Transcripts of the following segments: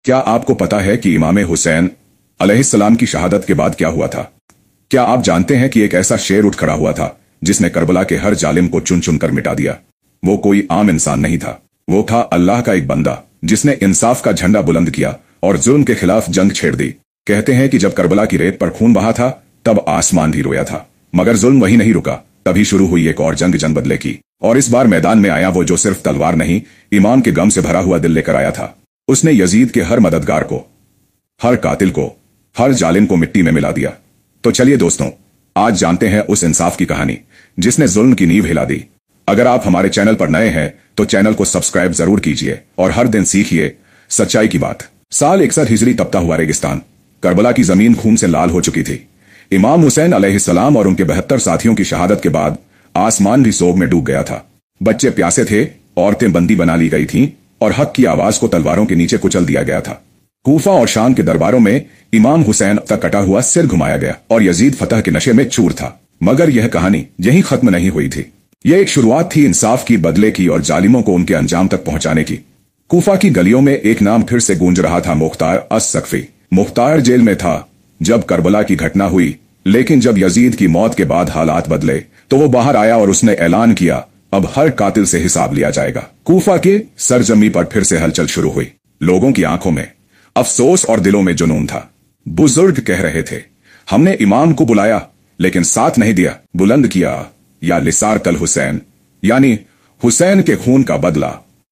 क्या आपको पता है कि इमाम हुसैन अलैहिस्सलाम की शहादत के बाद क्या हुआ था? क्या आप जानते हैं कि एक ऐसा शेर उठ खड़ा हुआ था जिसने करबला के हर जालिम को चुन चुन कर मिटा दिया? वो कोई आम इंसान नहीं था, वो था अल्लाह का एक बंदा जिसने इंसाफ का झंडा बुलंद किया और जुल्म के खिलाफ जंग छेड़ दी। कहते हैं कि जब करबला की रेत पर खून बहा था तब आसमान भी रोया था, मगर जुल्म वही नहीं रुका। तभी शुरू हुई एक और जंग बदले की, और इस बार मैदान में आया वो जो सिर्फ तलवार नहीं, ईमान के गम से भरा हुआ दिल लेकर आया था। उसने यजीद के हर मददगार को, हर कातिल को, हर जालिम को मिट्टी में मिला दिया। तो चलिए दोस्तों, आज जानते हैं उस इंसाफ की कहानी जिसने जुल्म की नींव हिला दी। अगर आप हमारे चैनल पर नए हैं तो चैनल को सब्सक्राइब जरूर कीजिए और हर दिन सीखिए सच्चाई की बात। साल 61 हिजरी तपता हुआ रेगिस्तान, करबला की जमीन खून से लाल हो चुकी थी। इमाम हुसैन अलैहिस्सलाम और उनके 72 साथियों की शहादत के बाद आसमान भी सोग में डूब गया था। बच्चे प्यासे थे, औरतें बंदी बना ली गई थीं और हक की आवाज को तलवारों के नीचे कुचल दिया गया था। कूफा और शाम के दरबारों में इमाम हुसैन का कटा हुआ सिर घुमाया गया और यजीद फतह के नशे में चूर था। मगर यह कहानी यहीं खत्म नहीं हुई थी। यह एक शुरुआत थी इंसाफ की, बदले की और जालिमों को उनके अंजाम तक पहुंचाने की। कूफा की गलियों में एक नाम फिर से गूंज रहा था, मुख्तार अस-सकफी। मुख्तार जेल में था जब करबला की घटना हुई, लेकिन जब यजीद की मौत के बाद हालात बदले तो वो बाहर आया और उसने ऐलान किया, अब हर कातिल से हिसाब लिया जाएगा। कूफा के सरजमी पर फिर से हलचल शुरू हुई। लोगों की आंखों में अफसोस और दिलों में जुनून था। बुजुर्ग कह रहे थे, हमने इमाम को बुलाया लेकिन साथ नहीं दिया। बुलंद किया या लिसार तल हुसैन, यानी हुसैन के खून का बदला।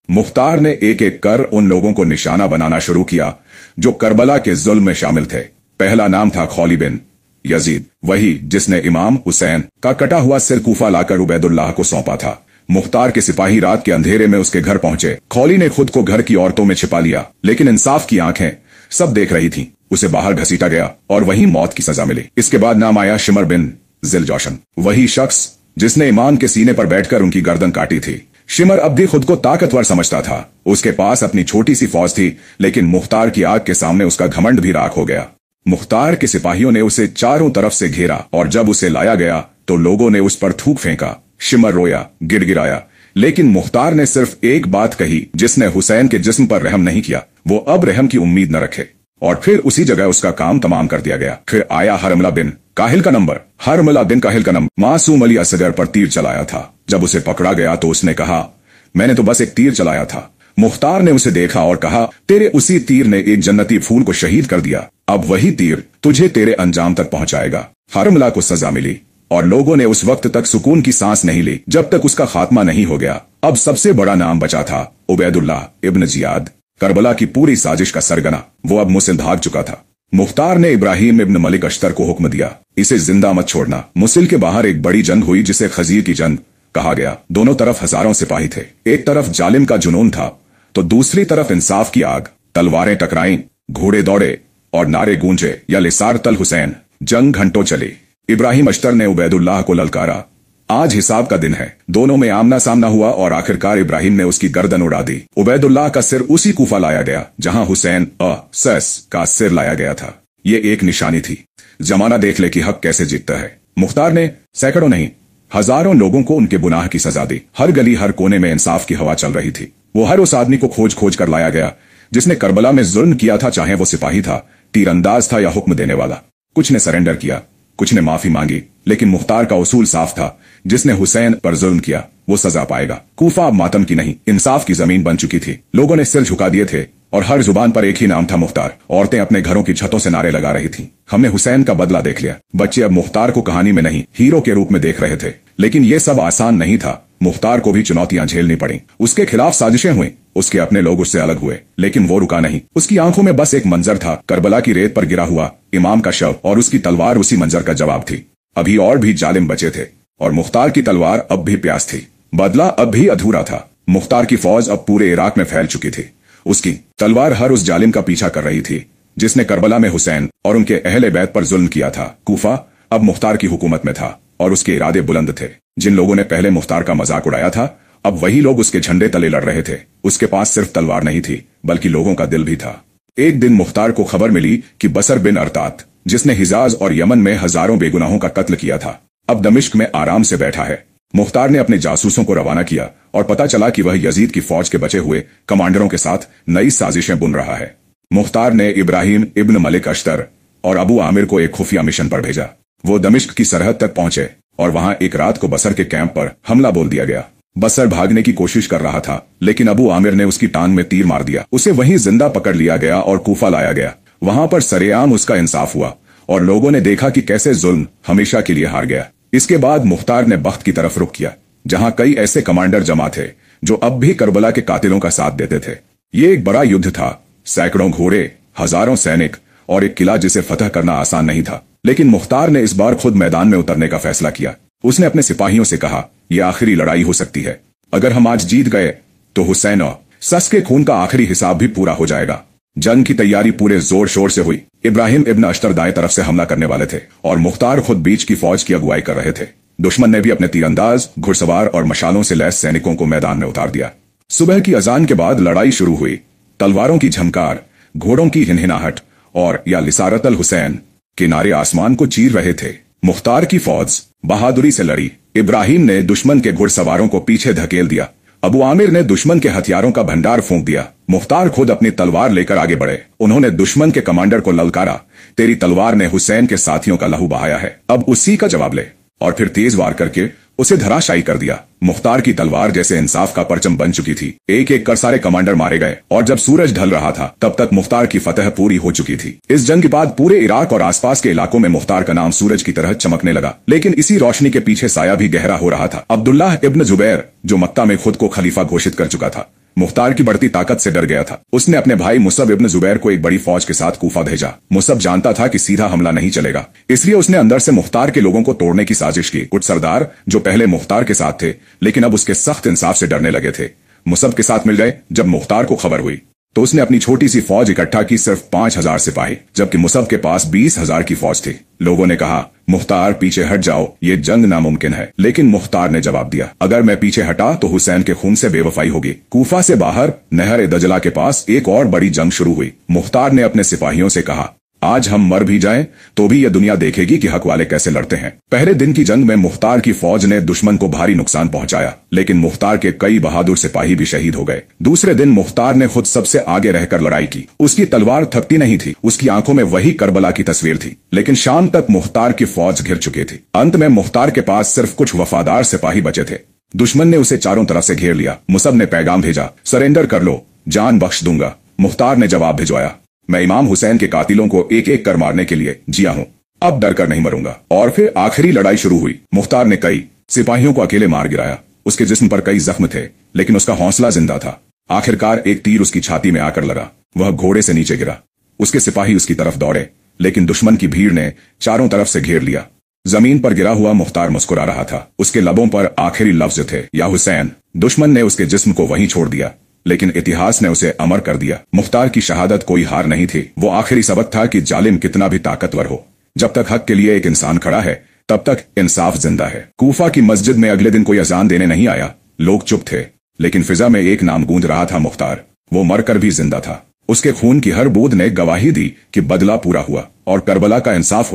मुख्तार ने एक एक कर उन लोगों को निशाना बनाना शुरू किया जो करबला के जुल्म में शामिल थे। पहला नाम था खौली बिन यजीद, वही जिसने इमाम हुसैन का कटा हुआ सिर कूफा लाकर उबैदुल्लाह को सौंपा था। मुख्तार के सिपाही रात के अंधेरे में उसके घर पहुंचे। खौली ने खुद को घर की औरतों में छिपा लिया, लेकिन इंसाफ की आंखें सब देख रही थीं। उसे बाहर घसीटा गया और वहीं मौत की सजा मिली। इसके बाद नाम आया शिमर बिन जिलजौशन, वही शख्स जिसने इमाम के सीने पर बैठकर उनकी गर्दन काटी थी। शिमर अब भी खुद को ताकतवर समझता था। उसके पास अपनी छोटी सी फौज थी, लेकिन मुख्तार की आग के सामने उसका घमंड भी राख हो गया। मुख्तार के सिपाहियों ने उसे चारों तरफ से घेरा और जब उसे लाया गया तो लोगों ने उस पर थूक फेंका। शिमर रोया, गिड़गिड़ाया, लेकिन मुख्तार ने सिर्फ एक बात कही, जिसने हुसैन के जिस्म पर रहम नहीं किया, वो अब रहम की उम्मीद न रखे। और फिर उसी जगह उसका काम तमाम कर दिया गया। फिर आया हरमला बिन काहिल का नंबर। हरमला बिन काहिल का नंबर मासूम अली असगर पर तीर चलाया था। जब उसे पकड़ा गया तो उसने कहा, मैंने तो बस एक तीर चलाया था। मुख्तार ने उसे देखा और कहा, तेरे उसी तीर ने एक जन्नती फूल को शहीद कर दिया। अब वही तीर तुझे तेरे अंजाम तक पहुंचाएगा। हरमला को सजा मिली और लोगों ने उस वक्त तक सुकून की सांस नहीं ली जब तक उसका खात्मा नहीं हो गया। अब सबसे बड़ा नाम बचा था उबैदुल्लाह इब्न जियाद, करबला की पूरी साजिश का सरगना। वो अब मुसिल भाग चुका था। मुख्तार ने इब्राहिम इब्न मलिक अश्तर को हुक्म दिया, इसे जिंदा मत छोड़ना। मुसिल के बाहर एक बड़ी जंग हुई जिसे खजीर की जंग कहा गया। दोनों तरफ हजारों सिपाही थे। एक तरफ जालिम का जुनून था तो दूसरी तरफ इंसाफ की आग। तलवारें टकराईं, घोड़े दौड़े और नारे गूंजे, या लिसार तल हुसैन। जंग घंटों चली। इब्राहिम अश्तर ने उबैदुल्लाह को ललकारा, आज हिसाब का दिन है। दोनों में आमना सामना हुआ और आखिरकार इब्राहिम ने उसकी गर्दन उड़ा दी। उबैदुल्लाह का सिर उसी कूफा लाया गया जहां हुसैन का सिर लाया गया था। ये एक निशानी थी, जमाना देख ले कि हक कैसे जीतता है। मुख्तार ने सैकड़ों नहीं, हजारों लोगों को उनके गुनाह की सजा दी। हर गली हर कोने में इंसाफ की हवा चल रही थी। वो हर उस आदमी को खोज खोज कर लाया गया जिसने करबला में जुल्म किया था, चाहे वो सिपाही था, तीरंदाज था या हुक्म देने वाला। कुछ ने सरेंडर किया, कुछ ने माफी मांगी, लेकिन मुख्तार का उसूल साफ था, जिसने हुसैन पर जुल्म किया वो सजा पाएगा। कूफा अब मातम की नहीं, इंसाफ की जमीन बन चुकी थी। लोगों ने सिर झुका दिए थे और हर जुबान पर एक ही नाम था, मुख्तार। औरतें अपने घरों की छतों से नारे लगा रही थीं, हमने हुसैन का बदला देख लिया। बच्चे अब मुख्तार को कहानी में नहीं, हीरो के रूप में देख रहे थे। लेकिन ये सब आसान नहीं था। मुख्तार को भी चुनौतियां झेलनी पड़ी। उसके खिलाफ साजिशें हुई, उसके अपने लोग उससे अलग हुए, लेकिन वो रुका नहीं। उसकी आंखों में बस एक मंजर था, करबला की रेत पर गिरा हुआ इमाम का शव, और उसकी तलवार उसी मंजर का जवाब थी। अभी और भी जालिम बचे थे और मुख्तार की तलवार अब भी प्यास थी। बदला अब भी अधूरा था। मुख्तार की फौज अब पूरे इराक में फैल चुकी थी। उसकी तलवार हर उस जालिम का पीछा कर रही थी जिसने करबला में हुसैन और उनके अहले बैत पर जुल्म किया था। कूफा अब मुख्तार की हुकूमत में था और उसके इरादे बुलंद थे। जिन लोगों ने पहले मुख्तार का मजाक उड़ाया था, अब वही लोग उसके झंडे तले लड़ रहे थे। उसके पास सिर्फ तलवार नहीं थी, बल्कि लोगों का दिल भी था। एक दिन मुख्तार को खबर मिली कि बसर बिन अरतात, जिसने हिजाज और यमन में हजारों बेगुनाहों का कत्ल किया था, अब दमिश्क में आराम से बैठा है। मुख्तार ने अपने जासूसों को रवाना किया और पता चला कि वह यजीद की फौज के बचे हुए कमांडरों के साथ नई साजिशें बुन रहा है। मुख्तार ने इब्राहिम इब्न मलिक अश्तर और अबू आमिर को एक खुफिया मिशन पर भेजा। वो दमिश्क की सरहद तक पहुंचे और वहां एक रात को बसर के कैंप पर हमला बोल दिया गया। बसर भागने की कोशिश कर रहा था, लेकिन अबू आमिर ने उसकी टांग में तीर मार दिया। उसे वहीं जिंदा पकड़ लिया गया और कूफा लाया गया। वहां पर सरेआम उसका इंसाफ हुआ और लोगों ने देखा कि कैसे जुल्म हमेशा के लिए हार गया। इसके बाद मुख्तार ने बख्त की तरफ रुख किया, जहां कई ऐसे कमांडर जमा थे जो अब भी करबला के कातिलों का साथ देते थे। ये एक बड़ा युद्ध था, सैकड़ों घोड़े, हजारों सैनिक और एक किला जिसे फतह करना आसान नहीं था। लेकिन मुख्तार ने इस बार खुद मैदान में उतरने का फैसला किया। उसने अपने सिपाहियों से कहा, यह आखिरी लड़ाई हो सकती है। अगर हम आज जीत गए तो हुसैन और सस के खून का आखिरी हिसाब भी पूरा हो जाएगा। जंग की तैयारी पूरे जोर शोर से हुई। इब्राहिम इब्न अश्तर दाएं तरफ से हमला करने वाले थे और मुख्तार खुद बीच की फौज की अगुवाई कर रहे थे। दुश्मन ने भी अपने तीरंदाज, घुड़सवार और मशालों से लैस सैनिकों को मैदान में उतार दिया। सुबह की अजान के बाद लड़ाई शुरू हुई। तलवारों की झमकार, घोड़ों की हिनहिनाहट और या लिसारतल हुसैन के नारे आसमान को चीर रहे थे। मुख्तार की फौज बहादुरी से लड़ी। इब्राहिम ने दुश्मन के घुड़सवारों को पीछे धकेल दिया। अबू आमिर ने दुश्मन के हथियारों का भंडार फूंक दिया। मुख्तार खुद अपनी तलवार लेकर आगे बढ़े। उन्होंने दुश्मन के कमांडर को ललकारा, तेरी तलवार ने हुसैन के साथियों का लहू बहाया है, अब उसी का जवाब ले। और फिर तेज वार करके उसे धराशायी कर दिया। मुख्तार की तलवार जैसे इंसाफ का परचम बन चुकी थी। एक एक कर सारे कमांडर मारे गए और जब सूरज ढल रहा था तब तक मुख्तार की फतह पूरी हो चुकी थी। इस जंग के बाद पूरे इराक और आसपास के इलाकों में मुख्तार का नाम सूरज की तरह चमकने लगा। लेकिन इसी रोशनी के पीछे साया भी गहरा हो रहा था। अब्दुल्लाह इब्न जुबैर, जो मक्का में खुद को खलीफा घोषित कर चुका था, मुख्तार की बढ़ती ताकत से डर गया था। उसने अपने भाई मुसब इब्न जुबैर को एक बड़ी फौज के साथ कूफा भेजा। मुसब जानता था कि सीधा हमला नहीं चलेगा, इसलिए उसने अंदर से मुख्तार के लोगों को तोड़ने की साजिश की। कुछ सरदार जो पहले मुख्तार के साथ थे लेकिन अब उसके सख्त इंसाफ से डरने लगे थे, मुसब के साथ मिल गए। जब मुख्तार को खबर हुई तो उसने अपनी छोटी सी फौज इकट्ठा की, सिर्फ 5000 सिपाही, जबकि मुसब के पास 20,000 की फौज थी। लोगों ने कहा, मुख्तार पीछे हट जाओ, ये जंग नामुमकिन है। लेकिन मुख्तार ने जवाब दिया, अगर मैं पीछे हटा तो हुसैन के खून से बेवफाई होगी। कूफा से बाहर नहर दजला के पास एक और बड़ी जंग शुरू हुई। मुख्तार ने अपने सिपाहियों से कहा, आज हम मर भी जाएं तो भी यह दुनिया देखेगी कि हक वाले कैसे लड़ते हैं। पहले दिन की जंग में मुख्तार की फौज ने दुश्मन को भारी नुकसान पहुंचाया, लेकिन मुख्तार के कई बहादुर सिपाही भी शहीद हो गए। दूसरे दिन मुख्तार ने खुद सबसे आगे रहकर लड़ाई की। उसकी तलवार थकती नहीं थी, उसकी आंखों में वही करबला की तस्वीर थी। लेकिन शाम तक मुख्तार की फौज घिर चुकी थी। अंत में मुख्तार के पास सिर्फ कुछ वफादार सिपाही बचे थे। दुश्मन ने उसे चारों तरफ से घेर लिया। मुसब ने पैगाम भेजा, सरेंडर कर लो, जान बख्श दूंगा। मुख्तार ने जवाब भिजवाया, मैं इमाम हुसैन के कातिलों को एक एक कर मारने के लिए जिया हूं, अब डर कर नहीं मरूंगा। और फिर आखिरी लड़ाई शुरू हुई। मुख्तार ने कई सिपाहियों को अकेले मार गिराया। उसके जिस्म पर कई जख्म थे, लेकिन उसका हौसला जिंदा था। आखिरकार एक तीर उसकी छाती में आकर लगा। वह घोड़े से नीचे गिरा। उसके सिपाही उसकी तरफ दौड़े, लेकिन दुश्मन की भीड़ ने चारों तरफ से घेर लिया। जमीन पर गिरा हुआ मुख्तार मुस्कुरा रहा था। उसके लबों पर आखिरी लफ्ज थे, या हुसैन। दुश्मन ने उसके जिस्म को वहीं छोड़ दिया, लेकिन इतिहास ने उसे अमर कर दिया। मुख्तार की शहादत कोई हार नहीं थी, वो आखिरी सबक था कि जालिम कितना भी ताकतवर हो, जब तक हक के लिए एक इंसान खड़ा है तब तक इंसाफ जिंदा है। कूफा की मस्जिद में अगले दिन कोई अजान देने नहीं आया। लोग चुप थे, लेकिन फिजा में एक नाम गूंज रहा था, मुख्तार। वो मरकर भी जिंदा था। उसके खून की हर बूंद ने गवाही दी कि बदला पूरा हुआ और करबला का इंसाफ